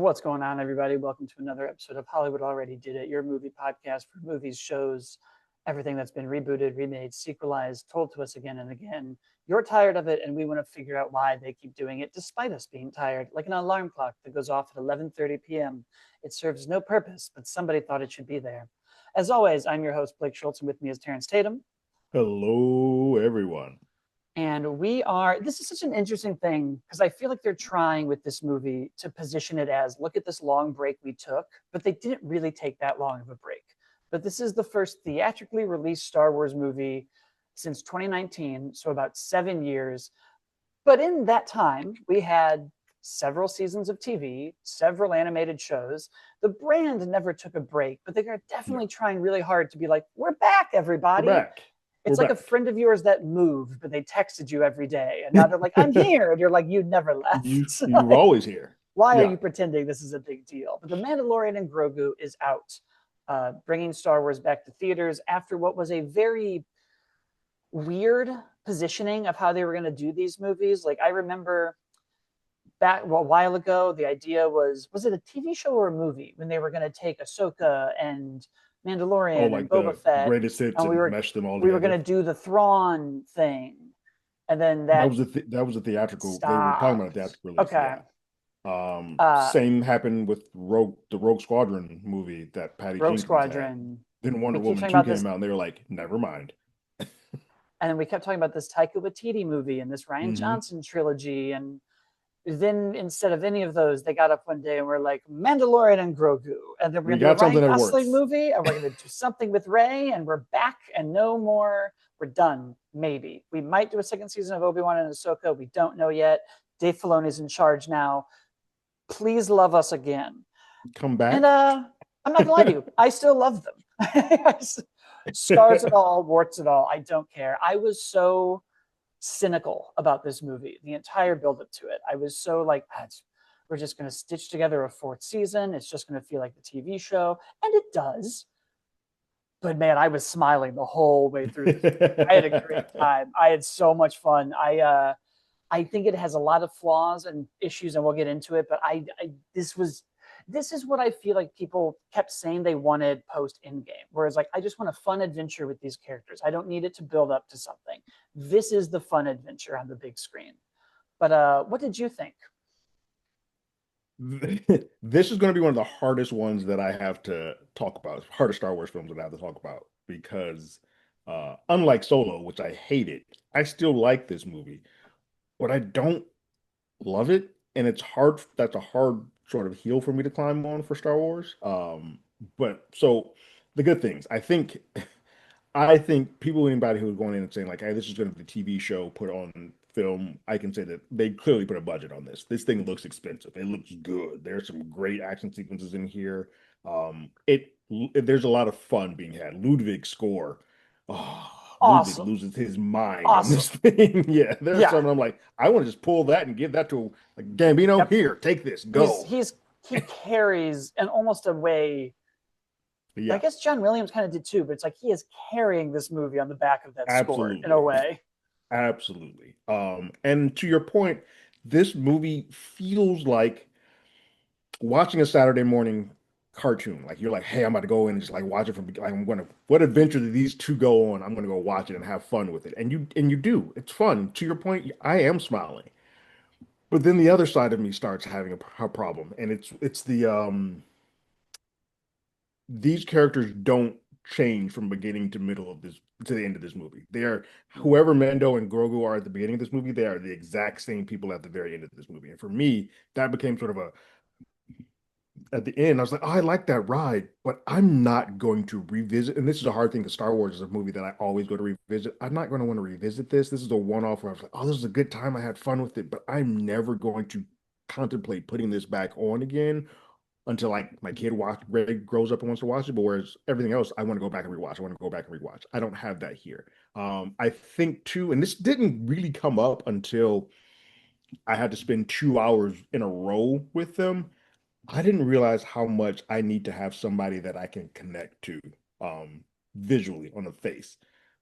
What's going on, everybody? Welcome to another episode of Hollywood Already Did It, your movie podcast for movies, shows, everything that's been rebooted, remade, sequelized, told to us again and again. You're tired of it, and we want to figure out why they keep doing it despite us being tired, like an alarm clock that goes off at 11:30 p.m. It serves no purpose, but somebody thought it should be there. As always, I'm your host, Blake Schultz, and with me is Terrence Tatum. Hello, everyone. And this is such an interesting thing because I feel like they're trying with this movie to position it as, look at this long break we took, but they didn't really take that long of a break. But this is the first theatrically released Star Wars movie since 2019, so about 7 years. But in that time, we had several seasons of TV, several animated shows. The brand never took a break, but they are definitely trying really hard to be like, we're back, everybody. We're back. It's like a friend of yours that moved, but they texted you every day. And now they're like, I'm here. And you're like, you never left. You were always here. Why are you pretending this is a big deal? But The Mandalorian and Grogu is out, bringing Star Wars back to theaters after what was a very weird positioning of how they were going to do these movies. Like, I remember back a while ago, the idea was it a TV show or a movie when they were going to take Ahsoka and Mandalorian and Boba Fett, greatest hits, and mesh them all together. We were going to do the Thrawn thing, and then that was a theatrical. Stopped. They were talking about a theatrical release. Okay. Yeah. Same happened with the Rogue Squadron movie that Patty Rogue Jenkins Squadron. Then Wonder Woman 2 came out, and they were like, never mind. And then we kept talking about this Taika Waititi movie and this Rian Johnson trilogy, and then instead of any of those, they got up one day and were like, Mandalorian and Grogu. And then we're going to do a Ryan Gosling movie, and we're going to do something with Rey, and we're back and no more. We're done, maybe. We might do a second season of Obi-Wan and Ahsoka. We don't know yet. Dave Filoni's in charge now. Please love us again. Come back. And I'm not going to lie to you. I still love them. Stars and all, warts and all. I don't care. I was so cynical about this movie, the entire build-up to it. I was so like, we're just going to stitch together a fourth season. It's just going to feel like the TV show. And it does. But man, I was smiling the whole way through this. I had a great time. I had so much fun. I think it has a lot of flaws and issues, and we'll get into it. But this is what I feel like people kept saying they wanted post Endgame. Whereas like, I just want a fun adventure with these characters. I don't need it to build up to something. This is the fun adventure on the big screen. But what did you think? This is going to be one of the hardest ones that I have to talk about. Hardest Star Wars films that I have to talk about, because unlike Solo, which I hated, I still like this movie, but I don't love it. And it's hard. That's a hard sort of hill for me to climb on for Star Wars. But so the good things, I think anybody who's going in and saying like, hey, this is going to be the TV show put on film, I can say that they clearly put a budget on this. This thing looks expensive. It looks good. There's some great action sequences in here. There's a lot of fun being had. Ludwig's score. Oh, awesome. Ludwig loses his mind on this thing. Yeah, there's something I'm like, I want to just pull that and give that to like Gambino. Yep. Here, take this, go. He carries in almost a way. Yeah. I guess John Williams kind of did too, but it's like he is carrying this movie on the back of that score in a way. Absolutely. And to your point, this movie feels like watching a Saturday morning cartoon. Like you're like, hey, I'm about to go in and just like watch it from like what adventure did these two go on? I'm gonna go watch it and have fun with it. And you do. It's fun. To your point, I am smiling. But then the other side of me starts having a problem. And it's the these characters don't change from beginning to middle of this to the end of this movie. They are whoever Mando and Grogu are at the beginning of this movie, they are the exact same people at the very end of this movie. And for me, that became sort of at the end, I was like, oh, I like that ride, but I'm not going to revisit. And this is a hard thing because Star Wars is a movie that I always go to revisit. I'm not going to want to revisit this. This is a one-off where I was like, oh, this is a good time. I had fun with it, but I'm never going to contemplate putting this back on again until like my kid grows up and wants to watch it. But whereas everything else, I want to go back and rewatch. I want to go back and rewatch. I don't have that here. I think too, and this didn't really come up until I had to spend 2 hours in a row with them. I didn't realize how much I need to have somebody that I can connect to visually on the face.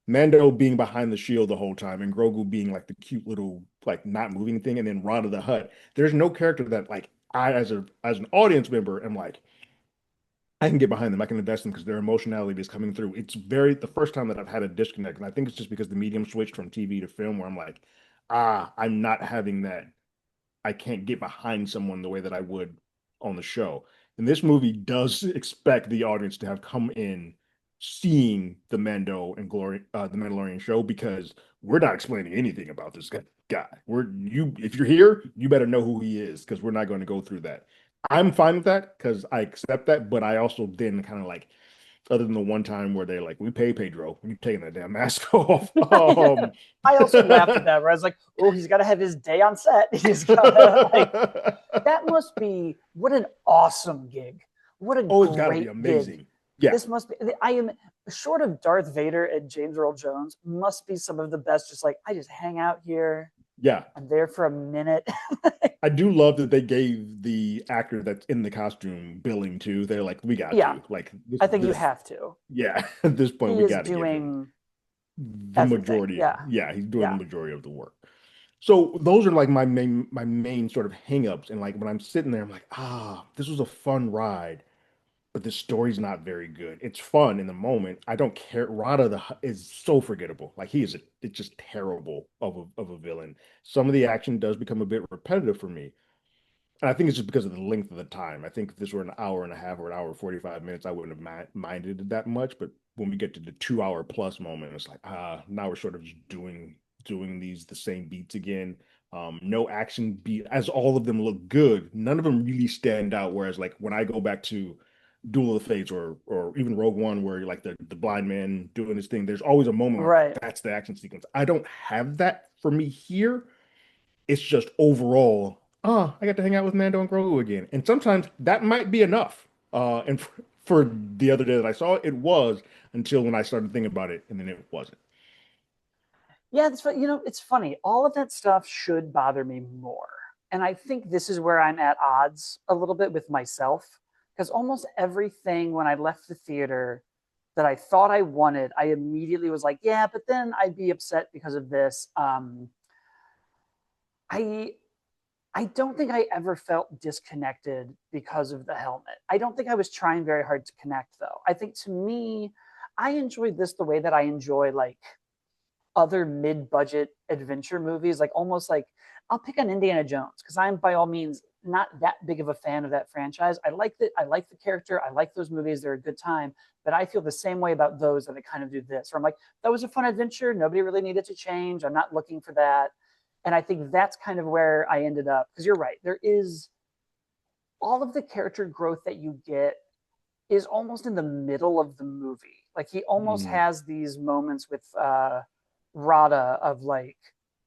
Mando being behind the shield the whole time and Grogu being like the cute little like not moving thing, and then Rana the Hutt. There's no character that like I as an audience member am like, I can get behind them. I can invest in them because their emotionality is coming through. It's very the first time that I've had a disconnect, and I think it's just because the medium switched from TV to film, where I'm like, I'm not having that. I can't get behind someone the way that I would on the show. And this movie does expect the audience to have come in seeing the the Mandalorian show because we're not explaining anything about this guy. If you're here, you better know who he is because we're not going to go through that. I'm fine with that because I accept that, but I also then kind of like, other than the one time where they're like, "We pay Pedro, you taking that damn mask off." I also laughed at that where I was like, oh, he's got to have his day on set. He's got to like, that must be what an awesome gig. What a Oh, it's got to be great gig. amazing. Yeah, This must be, I am short of Darth Vader and James Earl Jones, must be some of the best. Just like, I just hang out here. yeah. I'm there for a minute. I do love that they gave the actor that's in the costume billing too. They're like, we got Yeah, to. Like I think you have to. yeah, at this point, He we is got to give him doing the everything. majority. Yeah. Yeah, he's doing the Yeah. majority of the work. So those are like my main sort of hangups. And like when I'm sitting there, I'm like, this was a fun ride, but the story's not very good. It's fun in the moment. I don't care. Is so forgettable. Like it's just terrible of a villain. Some of the action does become a bit repetitive for me. And I think it's just because of the length of the time. I think if this were an hour and a half or an hour and 45 minutes, I wouldn't have minded it that much. But when we get to the 2 hour plus moment, it's like, now we're sort of just doing these the same beats again. No action beat, as all of them look good. None of them really stand out. Whereas like when I go back to Duel of the Fates or even Rogue One, where you're like the blind man doing his thing, there's always a moment where Right. that's the action sequence. I don't have that for me here. It's just overall, I got to hang out with Mando and Grogu again. And sometimes that might be enough. And for the other day that I saw it, it was until when I started thinking about it, and then it wasn't. Yeah, it's funny. All of that stuff should bother me more. And I think this is where I'm at odds a little bit with myself because almost everything when I left the theater that I thought I wanted, I immediately was like, yeah, but then I'd be upset because of this. I I don't think I ever felt disconnected because of the helmet. I don't think I was trying very hard to connect though. I think to me, I enjoyed this the way that I enjoy like other mid-budget adventure movies, like almost like I'll pick on Indiana Jones because I'm by all means not that big of a fan of that franchise. I like the character, I like those movies, they're a good time, but I feel the same way about those that I kind of do this. Where I'm like, that was a fun adventure, nobody really needed to change. I'm not looking for that. And I think that's kind of where I ended up because you're right. There is all of the character growth that you get is almost in the middle of the movie. Like he almost Mhm. has these moments with Rada of like,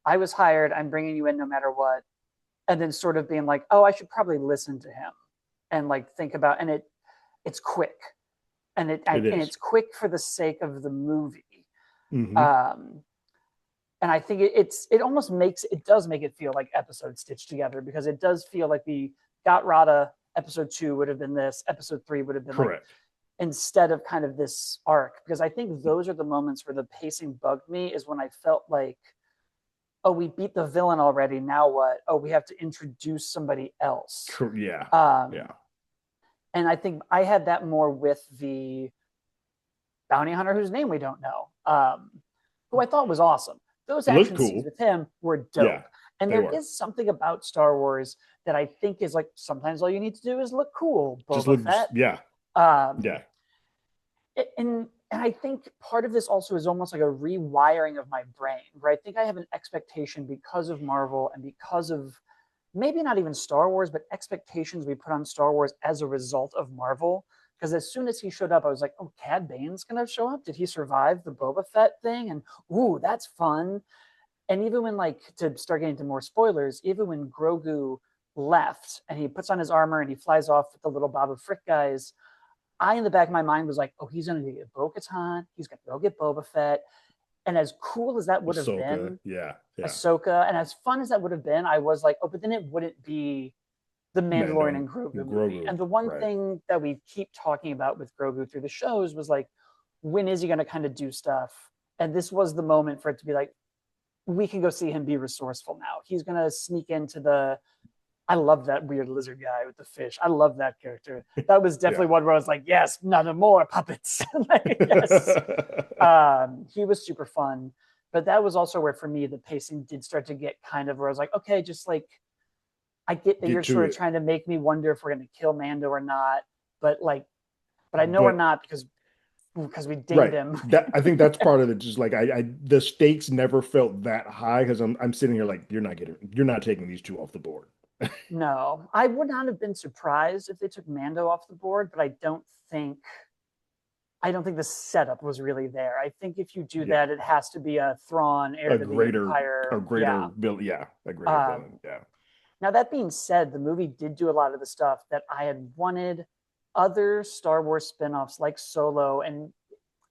I was hired, I'm bringing you in no matter what, and then sort of being like, oh, I should probably listen to him and like think about, and it's quick, It and is. it's quick for the sake of the movie. Hmm. Um, and I think it almost it does make it feel like episodes stitched together because it does feel like we got Rada. Episode 2 would have been this. Episode 3 would have been like Correct. instead of kind of this arc because I think those are the moments where the pacing bugged me is when I felt like, oh, we beat the villain already, now what? Oh, we have to introduce somebody else. Yeah. um Yeah. and I think I had that more with the bounty hunter whose name we don't know, who I thought was awesome. Those It looked action scenes cool. with him were Yeah, dope. And they there were. is something about Star Wars that I think is like sometimes all you need to do is look cool, Just Boba look, Fett. yeah, um yeah. and I think part of this also is almost like a rewiring of my brain, where I think I have an expectation because of Marvel and because of maybe not even Star Wars, but expectations we put on Star Wars as a result of Marvel. Because as soon as he showed up, I was like, oh, Cad Bane's gonna show up. Did he survive the Boba Fett thing? And ooh, that's fun. And even when like to start getting into more spoilers, even when Grogu left and he puts on his armor and he flies off with the little Boba Frick guys, I, in the back of my mind, was like, oh, he's going to get Bo Katan. He's going to go get Boba Fett. And as cool as that would have Ahsoka. been, Yeah, yeah. Ahsoka, and as fun as that would have been, I was like, oh, but then it wouldn't be the Mando Mandalorian and and Grogu movie. Grogu. And the one Right. thing that we keep talking about with Grogu through the shows was like, when is he going to kind of do stuff? And this was the moment for it to be like, we can go see him be resourceful now. He's going to sneak into the I love that weird lizard guy with the fish. I love that character. That was Yeah. definitely one where I was like, yes, none more puppets. Like, yes. He was super fun. But that was also where, for me, the pacing did start to get kind of where I was like, okay, just like, I get that Get you're to sort of it. trying to make me wonder if we're going to kill Mando or not. But like, but I know we're But not because we dinged right. him. That I think that's part of it. Just like the stakes never felt that high because I'm sitting here like you're not taking these two off the board. No, I would not have been surprised if they took Mando off the board, but think I don't think the setup was really there. I think if you do Yeah. that, it has to be a Thrawn heir A to the greater Empire. a Yeah. greater bill yeah, a greater Um, villain. Yeah. Now that being said, the movie did do a lot of the stuff that I had wanted other Star Wars spin-offs like Solo, and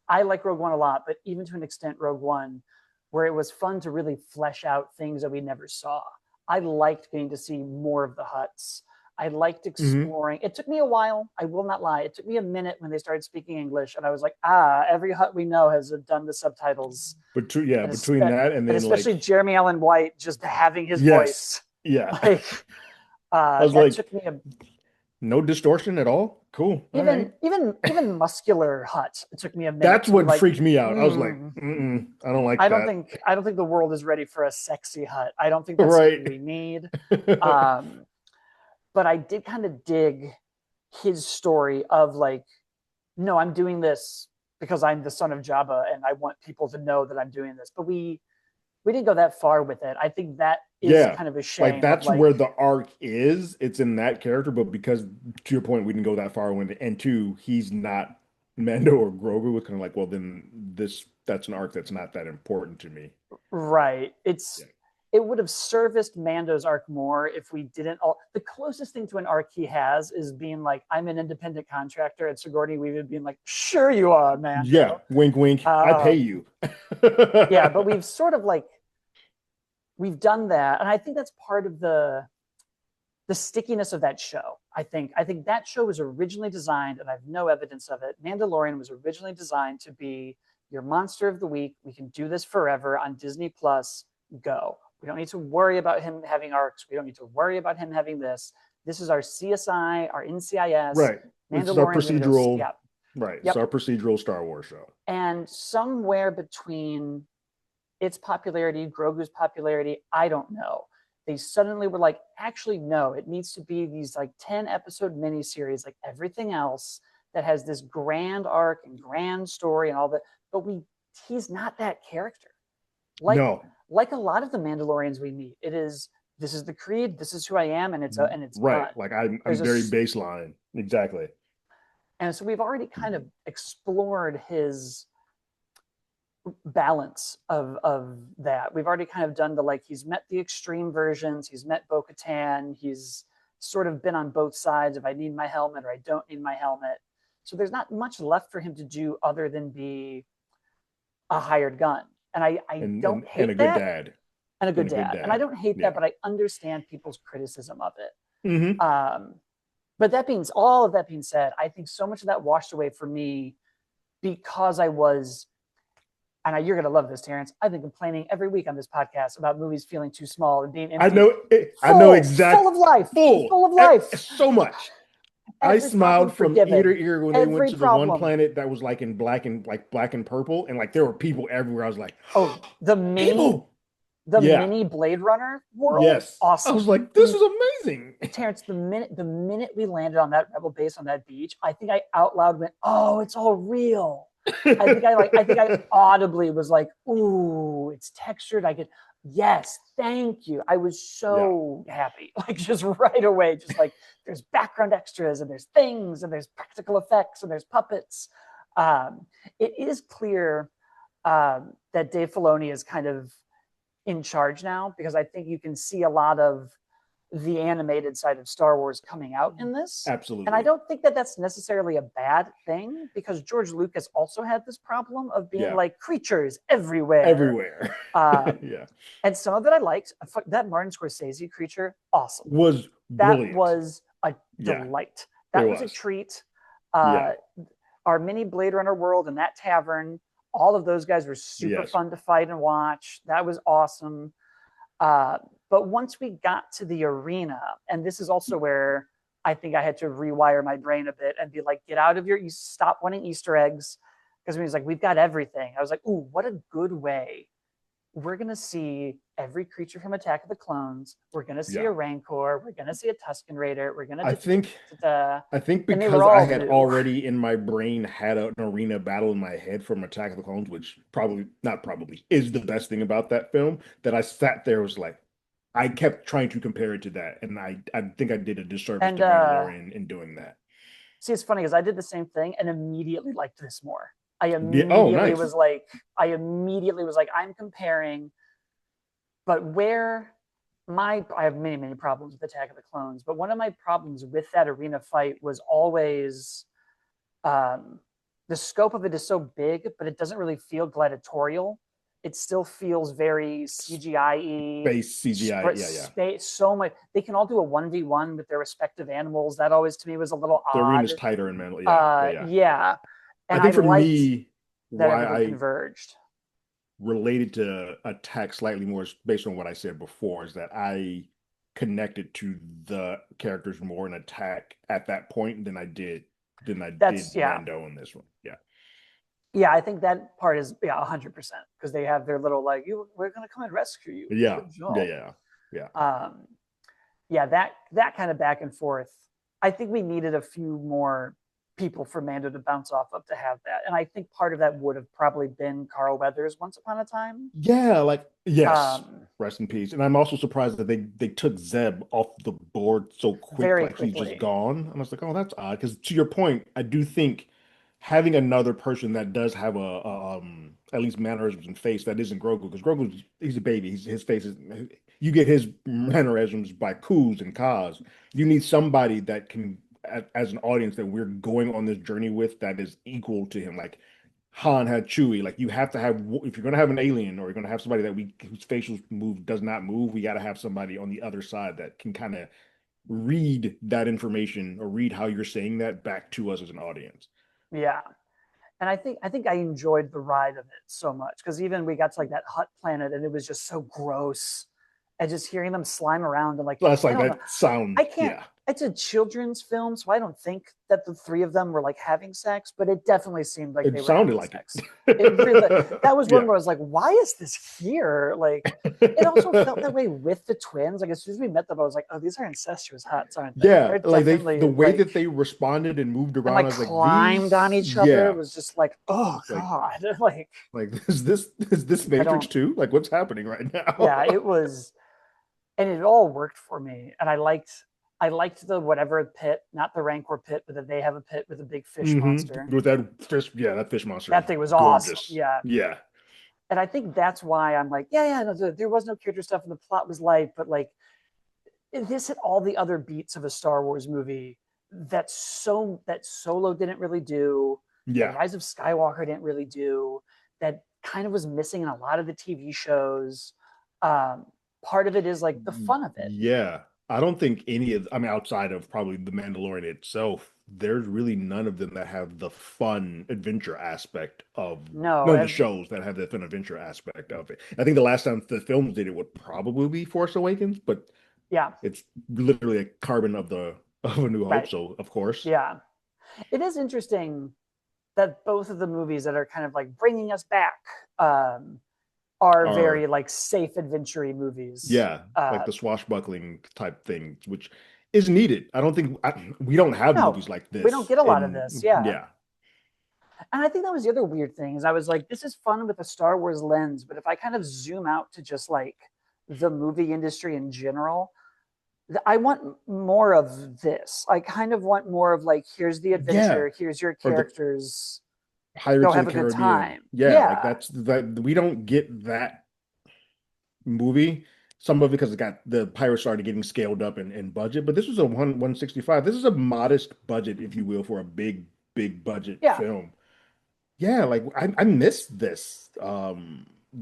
I like Rogue One a lot, but even to an extent Rogue One, where it was fun to really flesh out things that we never saw. I liked getting to see more of the Hutts. I liked Hmm. exploring. It took me a while, I will not lie. It took me a minute when they started speaking English, and I was like, every Hutt we know has done the subtitles. But yeah, And, between that and then especially like Jeremy Allen White just having his yes. voice. Yeah. Like, I was that like, took me a no distortion at all. Cool. All right. even muscular Hutt. It took me a minute That's to be what like, freaked me out. I was like, I don't like that. I don't think the world is ready for a sexy Hutt. I don't think that's something Right. we need. Um, but I did kind of dig his story of like, no, I'm doing this because I'm the son of Jabba and I want people to know that I'm doing this. But we didn't go that far with it. I think that is Yeah. kind of a Like shame of that's like, where the arc is. It's in that character, but because to your point, we didn't go that far when and two, he's not Mando or Grogu. It's kind of like, well, then that's an arc that's not that important to me. right. Yeah. It would have serviced Mando's arc more if we didn't all the closest thing to an arc he has is being like, I'm an independent contractor, and Sigourney Weaver being like, sure you are, Yeah. Mando. Wink, wink. I pay Um, you. yeah, but we've sort of like we've done that, and I think that's part of the stickiness of that show. I think that show was originally designed, and I have no evidence of it. Mandalorian was originally designed to be your monster of the week. We can do this forever on Disney Plus. Go. We don't need to worry about him having arcs. We don't need to worry about him having this. This is our CSI, our NCIS. Right. This is our Mandalorian's going to go. procedural, Yeah. right. It's Yep. our procedural Star Wars show. And somewhere between its popularity, Grogu's popularity, I don't know. They suddenly were like, actually, no, it needs to be these like 10 episode miniseries, like everything else that has this grand arc and grand story and all that. But he's not that character. Like, No, like a lot of the Mandalorians we meet, it is this is the creed, this is who I am, and it's right. done. Like I'm There's a very baseline. Exactly. and so we've already kind of explored his balance of that. We've already kind of done the like he's met the extreme versions, he's met Bo-Katan, he's sort of been on both sides if I need my helmet or I don't need my helmet. So there's not much left for him to do other than be a hired gun. And I don't And a hate good that dad. and a And good a good dad. And I dad. don't hate that, Yeah. but I understand people's criticism of it. Hmm. But all of that being said, I think so much of that washed away for me because I was and you're going to love this, Terrence. I've been complaining every week on this podcast about movies feeling too small and being empty. I know Full exact of life, full full of life. so much. I Every problem smiled from ear to forgiven. ear when they went Every to the one problem. planet that was like in black and purple, and like there were people everywhere. I was like, Oh, people. the Yeah. mini Blade Runner world, Yes. I awesome. was like, this is amazing. Terrence, the minute we landed on that rebel base on that beach, I think I out loud went, "Oh, it's all real." I think I audibly was like, "Ooh, it's textured." I could, yes, thank you. I was Yeah. so happy, like just right away, just like there's background extras and there's things and there's practical effects and there's puppets. It is clear that Dave Filoni is kind of in charge now because I think you can see a lot of the animated side of Star Wars coming out in this. And I Absolutely. don't think that that's necessarily a bad thing because George Lucas also had this problem of being Yeah. like creatures everywhere. Everywhere. Um, Yeah. and some of it I liked. That Martin Scorsese creature, awesome. Was That brilliant. was a Yeah, delight. it That was a was. treat. Yeah. Uh, our mini Blade Runner world and that tavern, all of those guys were super Yes. fun to fight and watch. That was awesome. Uh, But once we got to the arena, and this is also where I think I had to rewire my brain a bit and be like, get out of your, you stop wanting Easter eggs. Because when he's like, we've got everything, I was like, ooh, what a good way. We're going to see every creature from Attack of the Clones. We're going to see Yeah. a Rancor. We're going to see a Tusken Raider. We're going I think to, I think and they were because I all had new. already in my brain had an arena battle in my head from Attack of the Clones, which probably not probably is the best thing about that film, that I sat there was like I kept trying to compare it to that, and I think I did a disservice And to Mandalorian in doing that. see, it's funny because I did the same thing and immediately liked this more. I Yeah. Oh, immediately nice. was like, I'm comparing, but where I have many, many problems with Attack of the Clones, but one of my problems with that arena fight was always um, the scope of it is so big, but it doesn't really feel gladiatorial. It still feels very CGI-y, Space CGI. Yeah, yeah. space, so much. They can all do a 1v1 with their respective animals. That always to me was a little The arena's odd. tighter in Mandalorian. Yeah, yeah, yeah. Yeah. I And I think for liked me, that why everything I converged. related to Attack slightly more based on what I said before is that I connected to the characters more in Attack at that point than I did Yeah. Mando in this one. Yeah. Yeah, I think that part is 100% because they have their little like we're gonna come and rescue you. Yeah. Good Yeah. job. Yeah. Yeah. Um, yeah, that kind of back and forth. I think we needed a few more people for Mando to bounce off of to have that, and I think part of that would have probably been Carl Weathers once upon a time. Yeah, like yes, Um, rest in peace. And I'm also surprised that they took Zeb off the board so quick, very like he's just quickly. gone. And I was like, oh, that's odd. Because to your point, I do think having another person that does have a at least mannerisms and face that isn't Grogu, because Grogu's he's a baby. His face is you get his mannerisms by Coos and Kaz. You need somebody that can as an audience that we're going on this journey with that is equal to him. Like Han had Chewie. Like you have to have if you're gonna have an alien or you're gonna have somebody that we whose facial move does not move, we got to have somebody on the other side that can kind of read that information or read how you're saying that back to us as an audience. Yeah, and I think I enjoyed the ride of it so much because even we got to like that hut planet and it was just so gross, and just hearing them slime around and like So that's I like don't know, that sound. I can't. Yeah, It's a children's film, so I don't think that the three of them were like having sex, but it definitely seemed like it they were sounded having like sex. It really it. that was one Yeah. where I was like, why is this here? Like it also felt that way with the twins. Like as soon as we met them, I was like, oh, these are incestuous huts, aren't they? Yeah, They're like the definitely way like that they responded and moved and around, like I was like, climbed on these, each other yeah, was just like, oh like God. Like like is this I Matrix don't 2? Like what's happening right now? yeah, it was and it all worked for me. And I liked the whatever pit, not the Rancor pit, but that they have a pit with a big fish monster. With that fish, yeah, that fish monster is That thing was awesome. gorgeous. Yeah. Yeah. And I think that's why I'm like, yeah, yeah, no, there was no character stuff and the plot was light, but like this hit all the other beats of a Star Wars movie that Solo didn't really do, that Yeah. Rise of Skywalker didn't really do, that kind of was missing in a lot of the TV shows. Um, Part of it is like the fun of it. Yeah. I don't think any of, I mean, outside of probably The Mandalorian itself, there's really none of them that have the fun adventure aspect of No, none of the shows that have the fun adventure aspect of it. I think the last time the films did it would probably be Force Awakens, but yeah, it's literally a carbon of a New Hope, right, so of course. yeah. It is interesting that both of the movies that are kind of like bringing us back um, are Are very like safe adventure movies. Yeah, like the swashbuckling type thing, which is needed. I don't think we don't have No, movies like we don't this get a lot of this. in Yeah. yeah. And I think that was the other weird thing is I was like, this is fun with a Star Wars lens, but if I kind of zoom out to just like the movie industry in general, I want more of this. I kind of want more of like, here's the Yeah, adventure, here's your or the characters, go Pirates of have the a good Caribbean. time. Yeah, like Yeah. that's that we don't get that movie. Some of it because it got the pirates started getting scaled up in budget, but this was a 165. This is a modest budget, if you will, for a big budget Yeah. film. Yeah, like I miss this.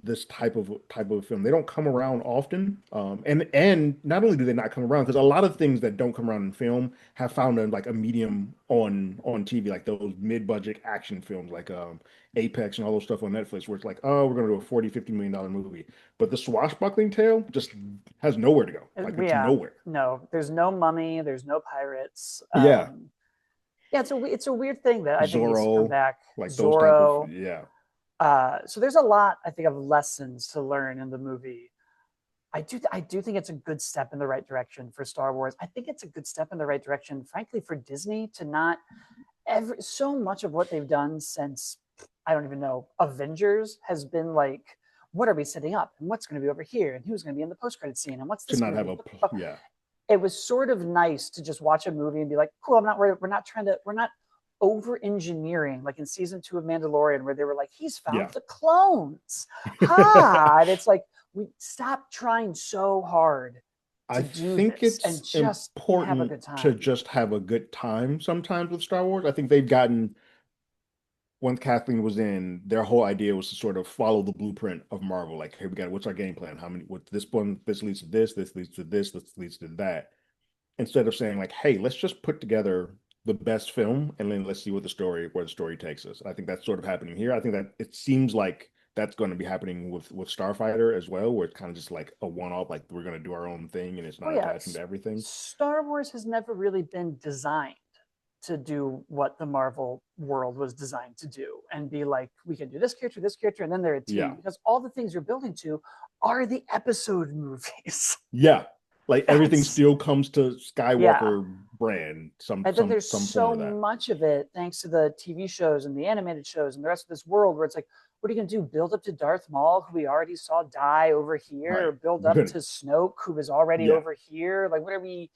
this type of film. They don't come around often. And not only do they not come around, because a lot of things that don't come around in film have found like a medium on TV, like those mid-budget action films like Apex and all those stuff on Netflix, where it's like, oh, we're gonna do a 40-50 million dollar movie. But the swashbuckling tale just has nowhere to go. Like it's Yeah, nowhere. no, there's no mummy, there's no pirates. Yeah. Yeah, it's a weird thing that I think needs to come Zorro, back. like those type of, Zorro. yeah. So there's a lot I think of lessons to learn in the movie. I do think it's a good step in the right direction for Star Wars. I think it's a good step in the right direction, frankly, for Disney to not so much of what they've done since I don't even know Avengers has been like, what are we setting up and what's going to be over here and who's going to be in the post credit scene and what's To this not going to have be. a, yeah. It was sort of nice to just watch a movie and be like, cool. We're not trying to we're not over engineering like in season 2 of Mandalorian where they were like, he's found Yeah. the clones. Ha! And it's like we stop trying so hard I to do think this and it's just have a important good to time. just have a good time sometimes with Star Wars. I think they've gotten, once Kathleen was in, their whole idea was to sort of follow the blueprint of Marvel. Like, hey, we got what's our game plan? How many, what this one, this leads to this leads to this leads to that. Instead of saying like, hey, let's just put together the best film and then let's see where the story takes us. I think that's sort of happening here. I think that it seems like that's going to be happening with Starfighter as well, where it's kind of just like a one-off, like we're going to do our own thing and it's Oh not yeah, attaching to everything. Star Wars has never really been designed to do what the Marvel world was designed to do and be like, we can do this character, and then they're a team Yeah. because all the things you're building to are the episode movies. Yeah. Like everything That's still comes to yeah. Skywalker brand, And then there's some form so of that. much of it thanks to the TV shows and the animated shows and the rest of this world where it's like, what are you going to do? Build up to Darth Maul, who we already saw die over here, Right. or build up to Snoke, who was already Yeah. over here? Like, what are we?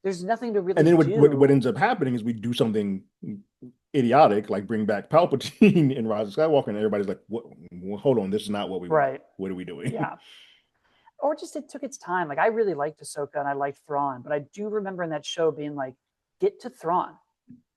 There's nothing to really And then what do. ends up happening is we do something idiotic, like bring back Palpatine in Rise of Skywalker, and everybody's like, "What? Well, hold on, this is not what we want. Right. What are we doing?" Yeah. Or just it took its time. Like I really liked Ahsoka and I liked Thrawn, but I do remember in that show being like, get to Thrawn.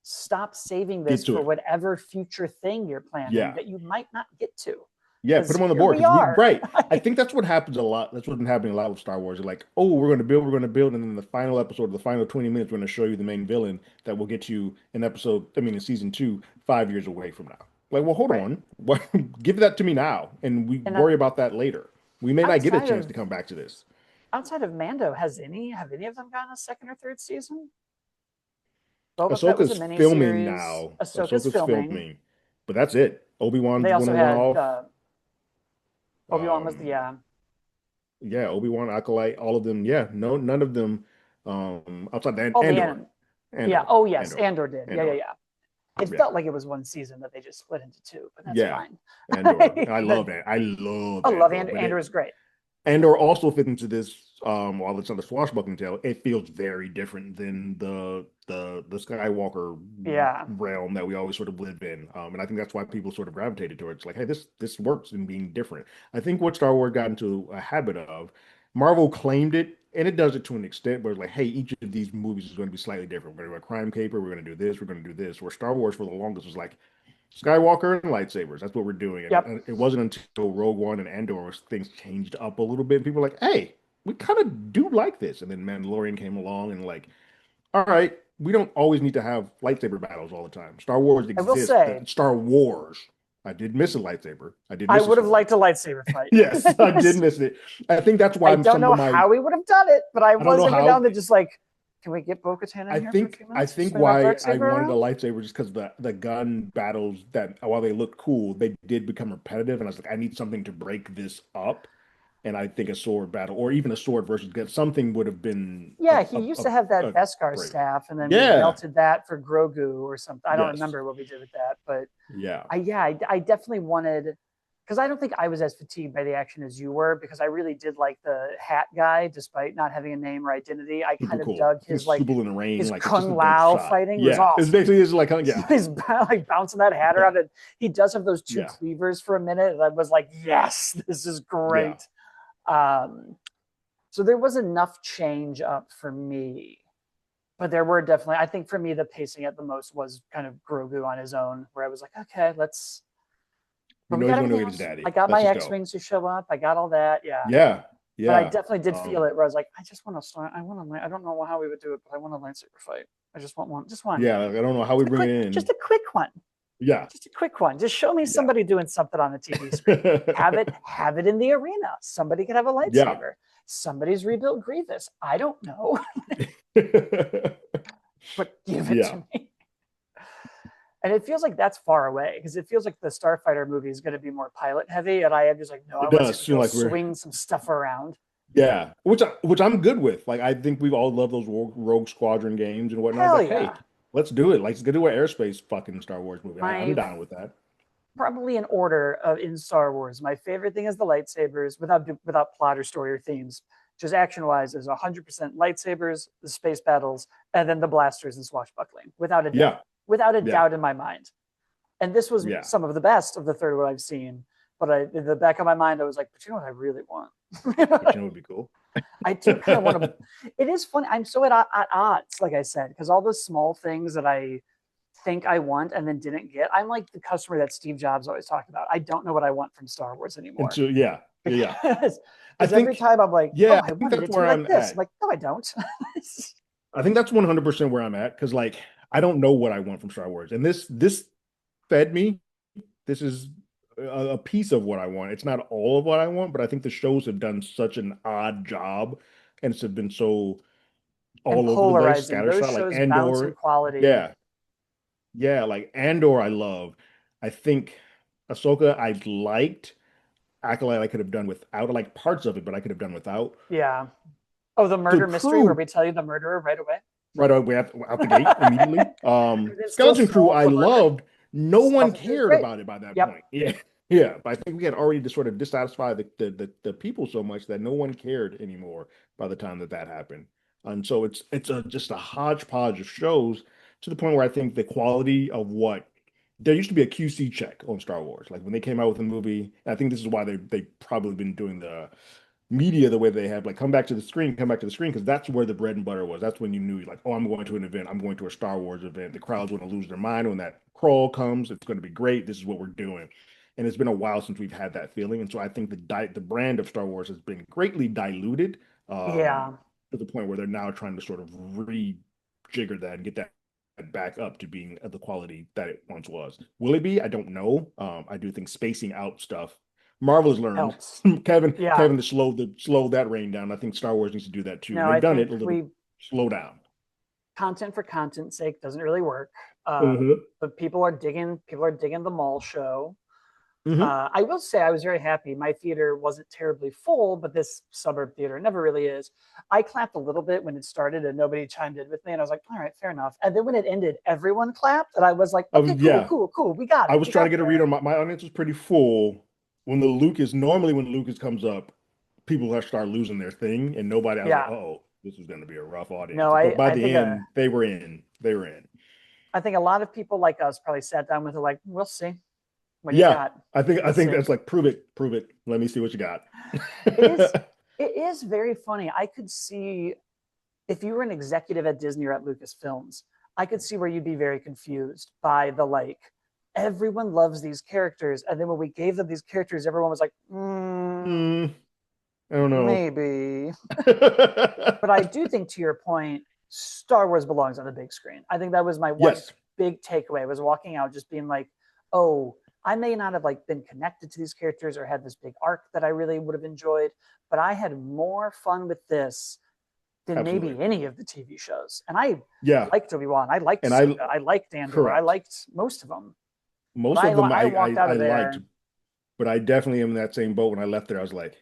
Stop saving this Get to for it. whatever future thing you're planning Yeah. that you might not get to. Yeah, put Because them on the here board we because we are. right. I think that's what happens a lot. That's what's been happening a lot with Star Wars. They're like, oh, we're going to build, and then the final episode, the final 20 minutes, we're going to show you the main villain that will get you in episode, I mean, in season 2, 5 years away from now. Like, well, hold Right. on, what? Give that to me now, and we And worry about that later. We may not get a outside chance of to come back to this. Mando, have any of them gotten a second or third season? Boba Fett was a Ahsoka's filming miniseries. now. Ahsoka's Ahsoka's filming. filming, but that's it. They Obi-Wan's also one had off. Obi-Wan was the Um, yeah, Obi-Wan, Acolyte, all of them. Yeah, no, none of them. Outside the all the Andor, anime. Yeah. Andor, Oh yes, Andor, Andor did. Yeah, yeah, Andor. yeah. It Yeah, felt like it was one season that they just split into two, but that's yeah, fine. Andor. I love that. I love I love Andor, Andor. but Andor is great. Andor also fits into this. While it's on the swashbuckling tale, it feels very different than the Skywalker Yeah. realm that we always sort of live in. And I think that's why people sort of gravitated towards like, hey, this works in being different. I think what Star Wars got into a habit of, Marvel claimed it, and it does it to an extent, where it's like, hey, each of these movies is going to be slightly different. We're going to do a crime caper, we're going to do this, we're going to do this. Where Star Wars for the longest was like, Skywalker and lightsabers. That's what we're doing. And Yep. it wasn't until Rogue One and Andor things changed up a little bit. People were like, hey, we kind of do like this. And then Mandalorian came along and like, all right, we don't always need to have lightsaber battles all the time. Star Wars I will exists. say, That Star Wars. I did miss a lightsaber. I did I miss a would have sword. liked a lightsaber fight. Yes, I did miss it. I think that's why I I'm don't some know of my. how we would have done it, but I I don't was know every now how. and then just like, can we get Bo-Katan in here for a few I minutes? think Swing that why dark I saber wanted a around? lightsaber just because the gun battles that while they looked cool, they did become repetitive, and I was like, I need something to break this up. And I think a sword battle, or even a sword versus get something would have been Yeah, he used to have that a Beskar break. staff, and then we Yeah. melted that for Grogu or something. I don't Yes. remember what we did with that, but Yeah. I definitely wanted because I don't think I was as fatigued by the action as you were because I really did like the hat guy, despite not having a name or identity. I Super kind of cool. dug his like Super in the rain, his like it's just a Kung dope Lao shot. fighting. It was Yeah. It's awesome. basically just like yeah. He's like bouncing that hat Yeah. around, and he does have those two Yeah. cleavers for a minute. And I was like, yes, this is Yeah. great. Um, so there was enough change up for me, but there were definitely. I think for me, the pacing at the most was kind of Grogu on his own, where I was like, okay, let's But We we know got he's going to everything get his else. I daddy. got Let's my just go. X-wings to show up. I got all that. Yeah. Yeah, But I yeah. definitely did feel it where I was like, I just want to start. I want to. I don't know how we would do it, but I want a lightsaber fight. I just want one. Just one. Yeah, I don't know how we Just a bring it quick. in. Just a quick one. Yeah, Just a quick one. Just show me yeah. somebody doing something on the TV screen. Have it. Have it in the arena. Somebody could have a Yeah. lightsaber. Somebody's rebuilt Grievous. I don't know, but give it Yeah, to me. And it feels like that's far away because it feels like the Starfighter movie is going to be more pilot heavy, and I am just like, no, I it want you does to seem go like we're swing some stuff around. yeah, which I'm good with. Like I think we all love those Rogue Squadron games and whatnot. It's Hell like, hey, yeah. let's do it. Like, let's go do an airspace fucking Star Wars movie. I'm My down with that. probably in order of in Star Wars, my favorite thing is the lightsabers without plot or story or themes. Just action wise, is 100% lightsabers, the space battles, and then the blasters and swashbuckling, Yeah, without a yeah, doubt in my mind. And this was yeah. some of the best of the third one I've seen. But in the back of my mind, I was like, but you know what I really want? But you know, would be cool. I do kind of want to. It is funny. I'm so at odds, like I said, because all the small things that I think I want and then didn't get, I'm like the customer that Steve Jobs always talked about. I don't know what I want from Star Wars And anymore so yeah, yeah, yeah. because I every think time I'm like, yeah, oh, I I think wanted that's it to be where like I'm this. I'm at. like, no, I don't. I think that's 100% where I'm at because like I don't know what I want from Star Wars, and this fed me. This is a piece of what I want. It's not all of what I want, but I think the shows have done such an odd job, and it's been so And all over the place, polarizing. Those scattershot. Like shows bounce in Andor, quality. yeah, yeah, like Andor. I love. I think Ahsoka I liked. Acolyte I could have done without. I like parts of it, but I could have done without. Yeah. Oh, the The murder mystery where crew we tell you the murderer right away. right away out the gate immediately. It's still Skeleton Crew so I fun. loved. No one Skeleton Crew is cared great. about it by that Yep. point. Yeah, yeah. But I think we had already just sort of dissatisfied the people so much that no one cared anymore by the time that that happened. And so just a hodgepodge of shows to the point where I think the quality of what there used to be a QC check on Star Wars. Like when they came out with a movie, I think this is why they probably been doing the media the way they have, like come back to the screen, because that's where the bread and butter was. That's when you knew, like, oh, I'm going to an event, I'm going to a Star Wars event. The crowd's going to lose their mind when that crawl comes. It's going to be great. This is what we're doing. And it's been a while since we've had that feeling. And so I think the brand of Star Wars has been greatly diluted Yeah. to the point where they're now trying to sort of rejigger that and get that back up to being of the quality that it once was. Will it be? I don't know. I do think spacing out stuff Marvel has learned. Helps. Kevin, Yeah. Kevin, to slow that rain down. I think Star Wars needs to do that too, No, and they've I done it think a little. we Slow down. content for content's sake doesn't really work. Mm-hmm. But people are digging the mall show. Mm-hmm. I will say I was very happy. My theater wasn't terribly full, but this suburb theater never really is. I clapped a little bit when it started and nobody chimed in with me. And I was like, all right, fair enough. And then when it ended, everyone clapped. And I was like, okay, cool, Yeah, cool, cool. We got I it. was We trying to got get a read there. on my audience was pretty full. When Lucas comes up, people have start losing their thing, and nobody. I was like, Yeah. oh, this is going to be a rough audience. No, But by I the think end, they were in. They were in. I think a lot of people like us probably sat down with it like, we'll see. What do you Yeah, got? I Let's think see. that's like prove it, prove it. Let me see what you got. It is it is very funny. I could see if you were an executive at Disney or at Lucasfilms, I could see where you'd be very confused by the like, everyone loves these characters. And then when we gave them these characters, everyone was like, Hmm, I don't know. maybe. But I do think, to your point, Star Wars belongs on the big screen. I think that was my one Yes. big takeaway was walking out just being like, oh, I may not have like been connected to these characters or had this big arc that I really would have enjoyed, but I had more fun with this than maybe Absolutely. any of the TV shows. And I Yeah. liked Obi-Wan. I liked And I Ahsoka. I liked Andor. I correct. liked most of them. But Most of them I walked out I of liked, there. but I definitely am in that same boat when I left there. I was like,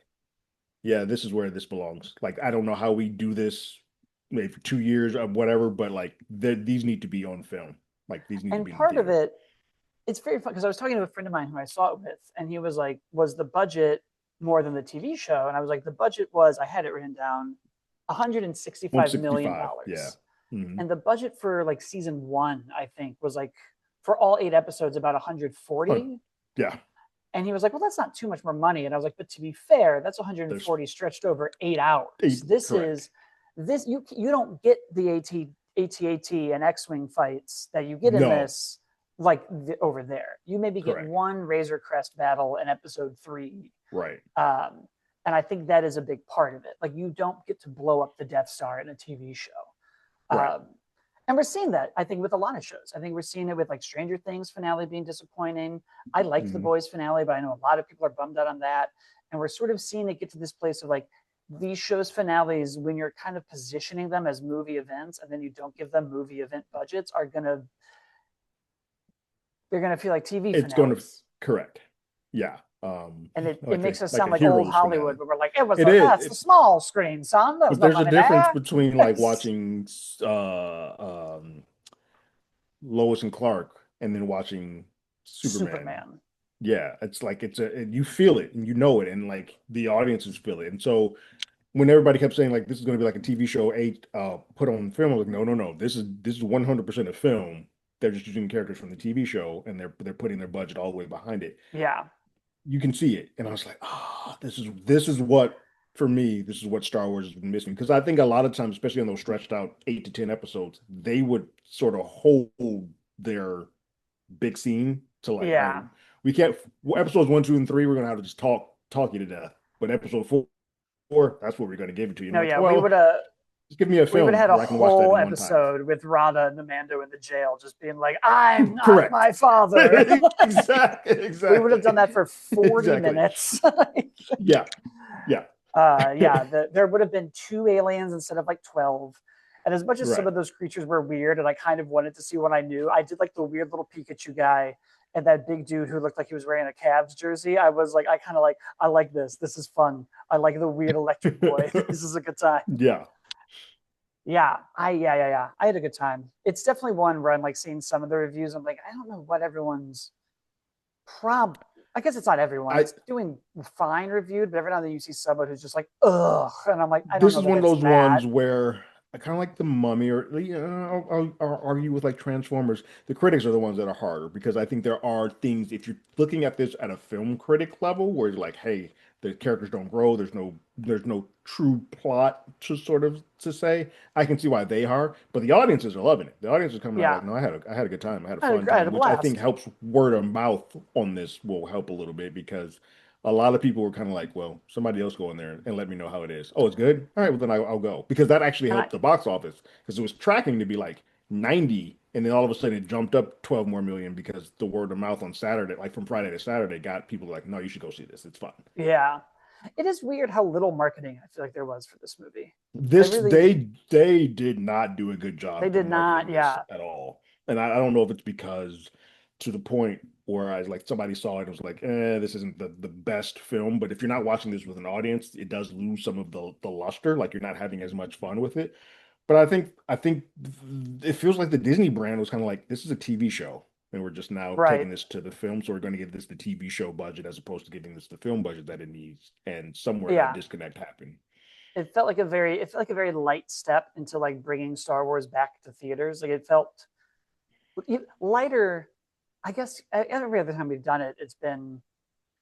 yeah, this is where this belongs. Like, I don't know how we do this maybe for 2 years or whatever, but like these need to be on film. Like these need to And be in the part of theater. it, it's very fun because I was talking to a friend of mine who I saw it with, and he was like, was the budget more than the TV show? And I was like, the budget was, I had it written down, $165 million. 165. Yeah. Hmm. And the budget for like season one, I think, was like for all 8 episodes about Oh, 140. yeah. And he was like, well, that's not too much more money. And I was like, but to be fair, that's There's 140 stretched over 8 hours. eight. This Correct. is this you don't get the AT and X-wing fights that you get in No. this like over there. You maybe get Correct. one Razor Crest battle in episode 3. Right. And I think that is a big part of it. Like you don't get to blow up the Death Star in a TV show. Right. Um, and we're seeing that, I think, with a lot of shows. I think we're seeing it with like Stranger Things finale being disappointing. I liked The Mhm. Boys finale, but I know a lot of people are bummed out on that. And we're sort of seeing it get to this place of like these shows finales, when you're kind of positioning them as movie events and then you don't give them movie event budgets, they're gonna feel like TV It's going to finales. correct. Yeah. And it Like makes us like sound a like old heroes Hollywood, finale. but we're like, it was It is. that's the small screen, son. There's But no there's a money difference there. between like watching Lois and Clark and then watching Superman. Superman. Yeah, it's like you feel it and you know it, and like the audiences feel it. And so when everybody kept saying like this is going to be like a TV show put on film, I was like no, no, no, this is 100% a film. They're just using characters from the TV show and they're putting their budget all the way behind it. Yeah. You can see it, and I was like, oh, this is what for me, this is what Star Wars has been missing. Because I think a lot of times, especially on those stretched out 8 to 10 episodes, they would sort of hold their big scene to like, all right, Yeah. we can't episodes 1, 2, and 3, we're gonna have to just talk you to death. But episode four, that's what we're gonna give it to you. And No, I'm like, yeah. well, just give me a We would film have had a where I can watch that whole in one time. episode with Rada and the Mando in the jail just being like, I'm not Correct. my father. Exactly, We would have done exactly. that for 40 Exactly. minutes. Yeah. Yeah. Yeah, there would have been 2 aliens instead of like 12. And as much as some Right. of those creatures were weird and I kind of wanted to see what I knew, I did like the weird little Pikachu guy and that big dude who looked like he was wearing a Cavs jersey. I was like, I like this. This is fun. I like the weird electric boy. This is a good time. Yeah. Yeah. I had a good time. It's definitely one where I'm like seeing some of the reviews. I'm like, I don't know what everyone's prob. I guess it's not everyone. I It's doing fine reviewed, but every now and then you see someone who's just like, ugh, and I'm like, I don't This know is that one of it's those that. ones where I kind of like the Mummy, or I'll argue with like Transformers. The critics are the ones that are harder because I think there are things if you're looking at this at a film critic level where you're like, hey, the characters don't grow. There's no true plot to say. I can see why they are, but the audiences are loving it. The audience is coming out Yeah, like, no, I had a good time. I had a fun I had a time, which I think blast. helps word of mouth on this will help a little bit because a lot of people were kind of like, well, somebody else go in there and let me know how it is. Oh, it's good. All right, well then I'll go because that actually And helped the box office because it was tracking to be like 90, and then all of a sudden it jumped up 12 more million because the word of mouth on Saturday, like from Friday to Saturday, got people like, no, you should go see this. It's fun. yeah, it is weird how little marketing I feel like there was for this movie. I This really, they did not do a good they job of did not. marketing this Yeah, at all, and I don't know if it's because to the point where I like somebody saw it and was like, this isn't the best film. But if you're not watching this with an audience, it does lose some of the luster. Like you're not having as much fun with it. But I think it feels like the Disney brand was kind of like this is a TV show, and we're just now right. taking this to the film, so we're going to give this the TV show budget as opposed to giving this the film budget that it needs. And somewhere that Yeah, disconnect happened. it felt like a very light step into like bringing Star Wars back to theaters. Like it felt lighter. I guess every other time we've done it, it's been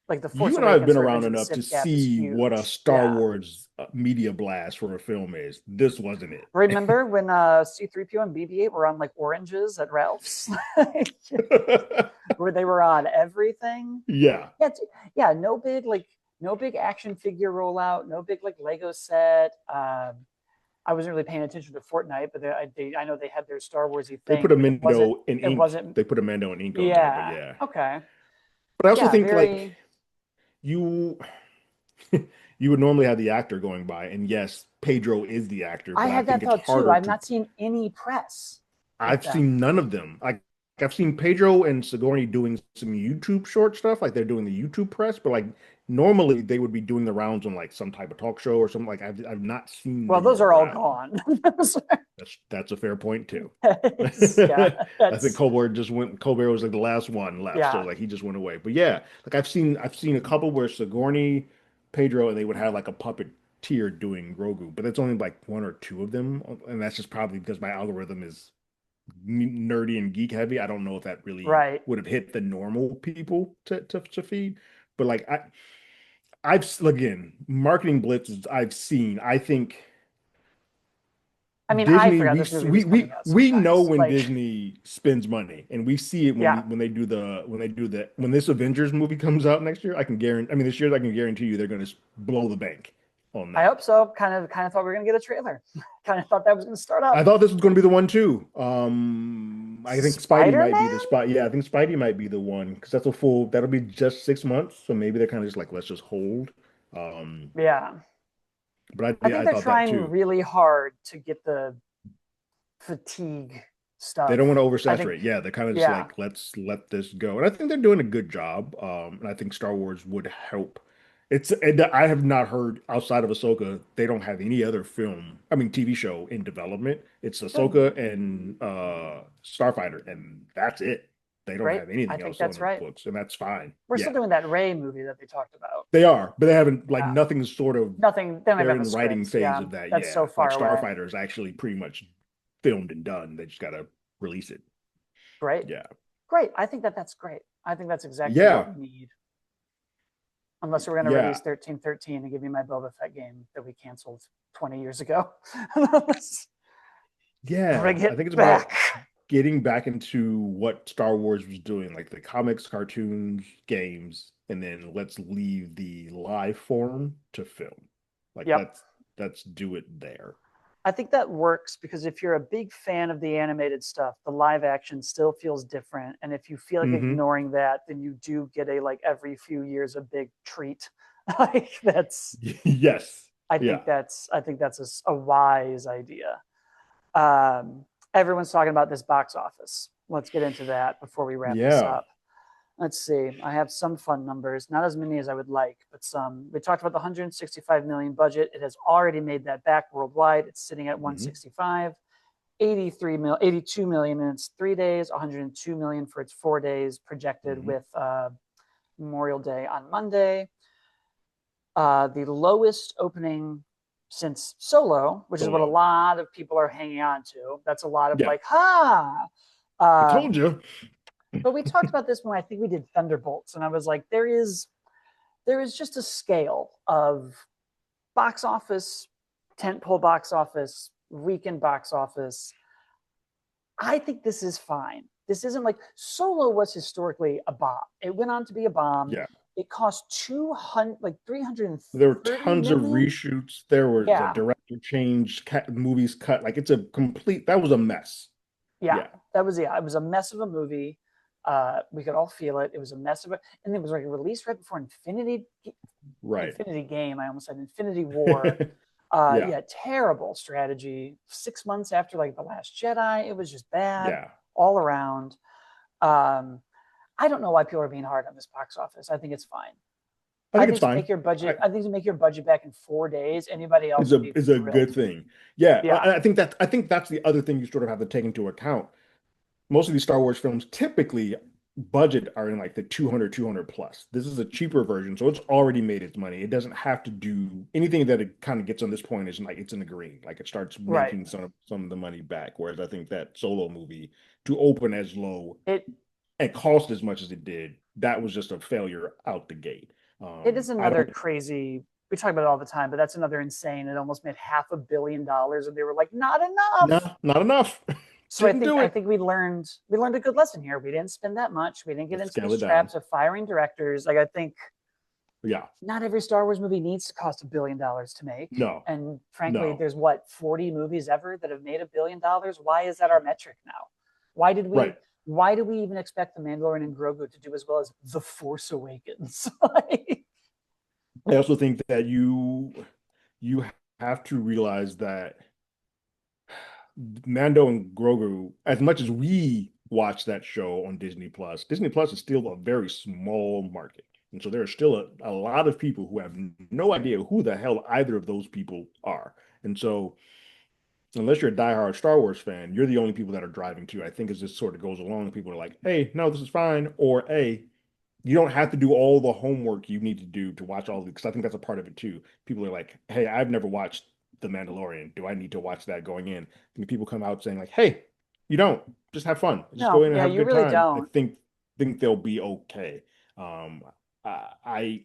like the Force You and I have Awakens been for around Revenge of the enough to Sith gap is see what a huge. Star Yeah. Wars media blast for a film is. This wasn't Remember when C3PO and BB-8 were on like oranges at Ralph's, it. where they were on everything? Yeah. Yeah, yeah. No big action figure rollout. No big like Lego set. I wasn't really paying attention to Fortnite, but I know they had their Star Warsy They thing, put a but Mendo in it ink. wasn't. They put a Mendo in ink on there, but Yeah. yeah. Okay. But I also Yeah. think like Very. you you would normally have the actor going by, and yes, Pedro is the actor, I but I had think that it's thought too. harder I've to not seen any press with I've them. seen none of them. I've seen Pedro and Sigourney doing some YouTube short stuff, like they're doing the YouTube press, but like normally they would be doing the rounds on like some type of talk show or something. Like I've not seen Well, them those are all around. gone. That's a fair point too. Yeah, I think that's Colbert was like the last one left, so yeah, like he just went away. But yeah, like I've seen a couple where Sigourney, Pedro, and they would have like a puppeteer doing Grogu, but that's only like one or two of them, and that's just probably because my algorithm is nerdy and geek heavy. I don't know if that really right. would have hit the normal people to feed, but like I've again marketing blitzes I've seen. I think I mean, I Disney, forgot we this movie was we coming out we know sometimes. when Like, Disney spends money, and we see it yeah, when this Avengers movie comes out next year. I can guarantee. I mean, this year I can guarantee you they're going to blow the bank on I that. hope so. Kind of thought we were gonna get a trailer. Kind of thought that was gonna start I up. thought this was going to be the one too. I think Spidey might be the Spider-Man? spot. Yeah, I think Spidey might be the one because that'll be just 6 months. So maybe they're kind of just like, let's just hold. Um, Yeah. but I yeah, think I they're thought that trying too. really hard to get the fatigue They don't want stuff. to I think, oversaturate. Yeah, they're kind of just yeah, like, let's let this go. And I think they're doing a good job. And I think Star Wars would help. And I have not heard outside of Ahsoka, they don't have any other film, I mean TV show in development. It's good, Ahsoka and Starfighter, and that's it. They don't great. have I anything think else on that's the right. books, and that's fine. We're still Yeah. doing that Ray movie that they talked about. They are, but they haven't like Yeah, nothing's sort of nothing. They don't even they're have in a the writing script. phase Yeah, of that. that's so Yeah. Like far away. Starfighter is actually pretty much filmed and done. They just gotta release it. Great, Yeah. great. I think that's great. I think that's exactly what Yeah. we need. Unless we're going to Yeah. release 1313 and give me my Boba Fett game that we canceled 20 years ago. Yeah. Bring I it think it's about back. getting back into what Star Wars was doing, like the comics, cartoons, games, and then let's leave the live form to film. Like Yep. let's do it there. I think that works because if you're a big fan of the animated stuff, the live action still feels different. And if you feel like Hmm. ignoring that, then you do get a like every few years a big treat. Like that's Yes. Yeah. I think that's a wise idea. Everyone's talking about this box office. Let's get into that before we wrap this Yeah. up. Let's see. I have some fun numbers, not as many as I would like, but some. We talked about the 165 million budget. It has already made that back worldwide. It's sitting at Hmm. 165, 82 million in its 3 days, 102 million for its 4 days, projected Hmm. with Memorial Day on Monday. The lowest opening since Solo, which is what a Solo. lot of people are hanging on to. That's a lot of Yeah. like, ha. I told you. But we talked about this when I think we did Thunderbolts, and I was like, there is just a scale of box office, tentpole box office, weekend box office. I think this is fine. This isn't like Solo was historically a bomb. It went on to be a bomb. Yeah. It cost 200 like There were 330 tons of million. reshoots. There was a Yeah. director change, movies cut. Like it's a complete, that was a mess. Yeah. Yeah. It was a mess of a movie. We could all feel it. It was a mess of it. And it was like released right before Right. Infinity Game. I almost said Infinity War. Yeah. Yeah, terrible strategy. 6 months after like The Last Jedi, it was just bad Yeah. all around. Um, I don't know why people are being hard on this box office. I think it's fine. I I think it's think to fine. make your I, budget, I think to make your budget back in 4 days, anybody else would be is a good thrilled. thing. Yeah. Yeah, I think that's the other thing you sort of have to take into account. Most of these Star Wars films typically budget are in like the 200 plus. This is a cheaper version, so it's already made its money. It doesn't have to do anything that it kind of gets on this point is like it's in the green. Like it starts right. making some of the money back. Whereas I think that Solo movie to open as low It and cost as much as it did, that was just a failure out the gate. it is I another don't crazy. We talk about it all the time, but that's another insane. It almost made $500 million, and they were like, not enough. no, not enough. So I Didn't think do I it. think we learned a good lesson here. We didn't spend that much. We didn't get Let's into scale these it down. traps of firing directors. Like I think Yeah. not every Star Wars movie needs to cost $1 billion to make. No, And frankly, no. there's what 40 movies ever that have made $1 billion. Why is that our metric now? Why did we? Right. Why do we even expect the Mandalorian and Grogu to do as well as The Force Awakens? Like, I also think that you have to realize that Mando and Grogu, as much as we watch that show on Disney Plus is still a very small market. And so there are still a lot of people who have no idea who the hell either of those people are. And so unless you're a diehard Star Wars fan, you're the only people that are driving to. I think as this sort of goes along, people are like, hey, no, this is fine. Or hey, you don't have to do all the homework you need to do to watch all of it. Because I think that's a part of it too. People are like, hey, I've never watched The Mandalorian. Do I need to watch that going in? And people come out saying, like, hey, you don't. Just have fun. Just go no, in and yeah, have a you good really time. I don't. think they'll be okay. Um, I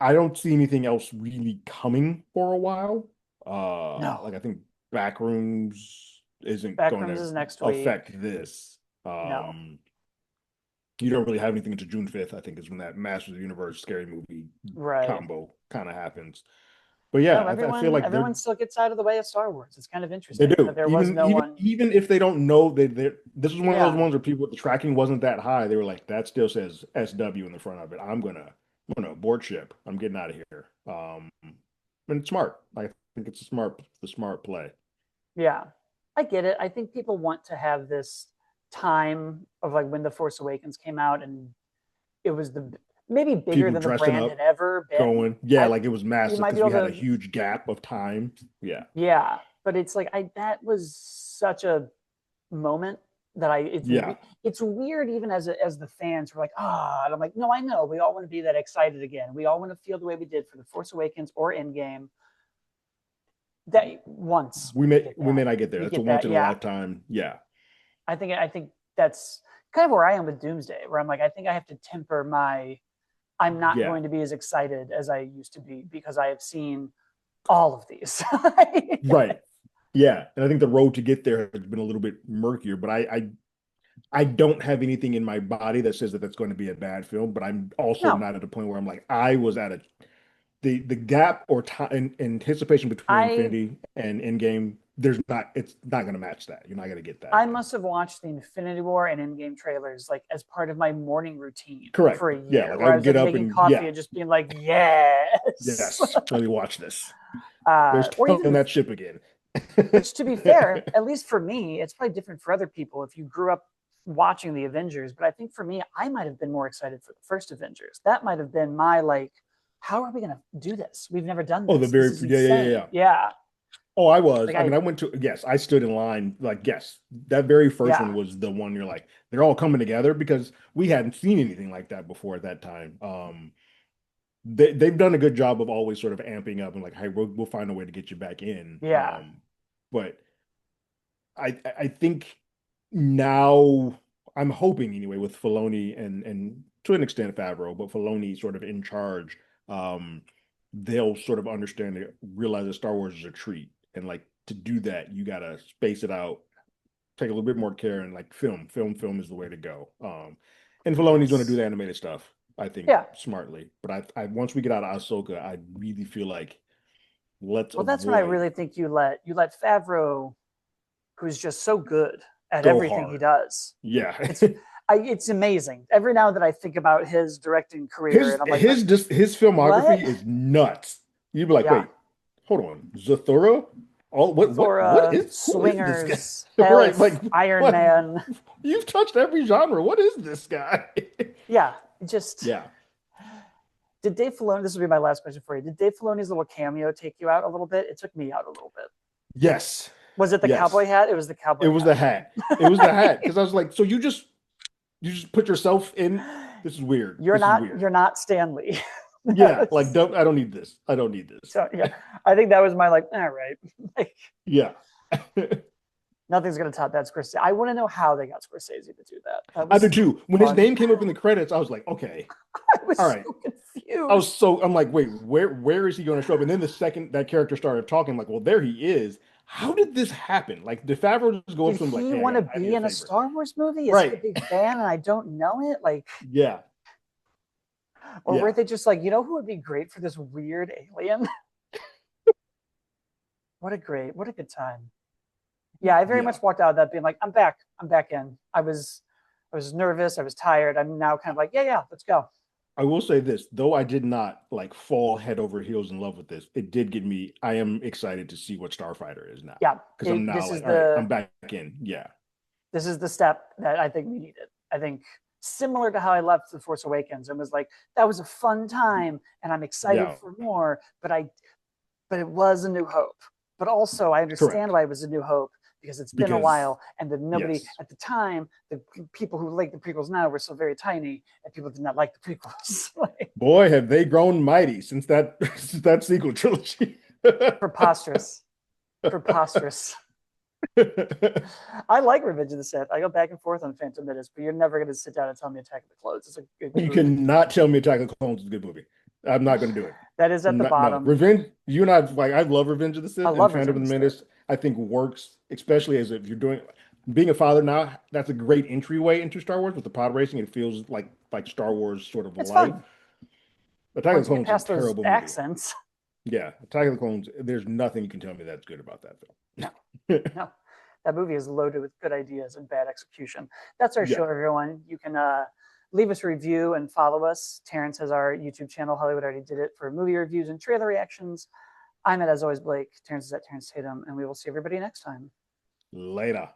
I don't see anything else really coming for a while. No, Like I think Backrooms isn't going Backrooms to is next week. affect this. No. You don't really have anything until June 5th, I think, is when that Masters of the Universe scary movie Right. combo kind of happens. But yeah, No, I feel like everyone still gets out of the way of Star Wars. It's kind of they interesting that do. there was Even no even one. even if they don't know this is one of those Yeah. ones where people the tracking wasn't that high. They were like, that still says SW in the front of it. I'm gonna board ship. I'm getting out of here. And it's smart. I think it's the smart play. Yeah. I get it. I think people want to have this time of like when The Force Awakens came out and it was the maybe bigger People than the dressing brand had up, ever been. going, yeah, I like it was You massive might be because we able had a to, huge gap of time. Yeah. yeah, but it's like I that was such a moment that Yeah. it's weird even as the fans were like and I'm like no, I know we all want to be that excited again. We all want to feel the way we did for The Force Awakens or Endgame. That once we get We may that, not get there. we That's a get once that. in a Yeah, lifetime. Yeah. I think that's kind of where I am with Doomsday, where I'm like I think I have to temper I'm not Yeah. going to be as excited as I used to be because I have seen all of these. Right. Yeah. And I think the road to get there has been a little bit murkier, but I don't have anything in my body that says that that's going to be a bad film, but I'm also No, not at a point where I'm like, I was at the gap or time in anticipation between I Infinity and Endgame, it's not going to match that. You're not going to get that I again. must have watched the Infinity War and Endgame trailers like as part of my morning routine Correct. for a Yeah. year, Like I where I would was like get up making and coffee yeah, and just being like, yes, yes, let me watch this. There's or on even that ship again. which to be fair, at least for me, it's probably different for other people if you grew up watching the Avengers. But I think for me, I might have been more excited for the first Avengers. That might have been my like, how are we going to do this? We've never done Oh, the this. This very is yeah. insane. Yeah, Oh, I was. like I mean, I went to yes, I stood in line. Like, yes, that very first one yeah, was the one you're like, they're all coming together because we hadn't seen anything like that before at that time. They've done a good job of always sort of amping up and like, hey, we'll find a way to get you back in. yeah, But I think now I'm hoping anyway with Filoni and to an extent Favreau, but Filoni sort of in charge, they'll sort of understand it, realize that Star Wars is a treat. And like to do that, you gotta space it out, take a little bit more care and like film is the way to go. And Filoni's gonna do yes, the animated stuff, I think, yeah. smartly. But I once we get out of Ahsoka, I really feel like let's Well, that's when I avoid really think you let Favreau, who's just so good at go everything he hard. does. Yeah. It's amazing. Every now that I think about his directing career, and I'm like, His what? filmography is nuts. You'd be like, Yeah, wait, hold on, Zathura? All Zathura, who is this guy? Swingers, Right, Elf, like Iron what? Man. You've touched every genre. What is this guy? Yeah, just Yeah. did Dave Filoni? This will be my last question for you. Did Dave Filoni's little cameo take you out a little bit? It took me out a little bit. Yes. Was it the Yes. cowboy hat? It was the It cowboy was the hat. It was the hat. hat. Because I was like, so you just put yourself in. This is weird. This is weird. You're not Stanley. Yeah. Like, I don't need this. I don't need this. So yeah, I think that was my like, all right, like Yeah. nothing's gonna top that Scorsese. I want to know how they got Scorsese to do that. That I was did too. When his fun. name came up in the credits, I was like, okay, I was all so right. confused. I'm like, wait, where is he going to show up? And then the second that character started talking, I'm like, well, there he is. How did this happen? Like, did Favreau just go up Did to him like, he hey, want to I need be a in a favor? Star Wars movie? Is he a Right. big fan and I don't know it? Like, Yeah. or were Yeah. they just like, you know who would be great for this weird alien? What a good time. Yeah, I very Yeah. much walked out of that being like, I'm back. I'm back in. I was nervous. I was tired. I'm now kind of like, yeah, let's go. I will say this, though I did not like fall head over heels in love with this, it did get me. I am excited to see what Starfighter is now. Yeah, Because I'm now this is like, all right, I'm back in. Yeah. the step that I think we needed. I think similar to how I left The Force Awakens and was like, that was a fun time and I'm excited Yeah. for more, but it was A New Hope. But also I understand Correct. why it was A New Hope because it's been a Because while and that nobody yes. at the time, the people who like the prequels now were so very tiny and people did not like the prequels. Like, Boy, have they grown mighty since that since that sequel trilogy. preposterous. Preposterous. I like Revenge of the Sith. I go back and forth on Phantom Menace, but you're never going to sit down and tell me Attack of the Clones. It's a good You movie. cannot tell me Attack of the Clones is a good movie. I'm not going to do it. That is at the No, bottom. Revenge. You and I like. I love Revenge of the I Sith and love Phantom of the Revenge of the Sith. Menace. I think works, especially as if you're doing being a father now. That's a great entryway into Star Wars with the pod racing. It feels like Star Wars sort of It's light. fun Attack of once the you get Clones is a past those terrible movie. accents. Yeah, Attack of the Clones. There's nothing you can tell me that's good about that No, film. no. That movie is loaded with good ideas and bad execution. That's our Yeah, show, everyone. You can leave us a review and follow us. Terrence has our YouTube channel. Hollywood already did it for movie reviews and trailer reactions. I'm at, as always, Blake. Terrence is at Terrence Tatum, and we will see everybody next time. later.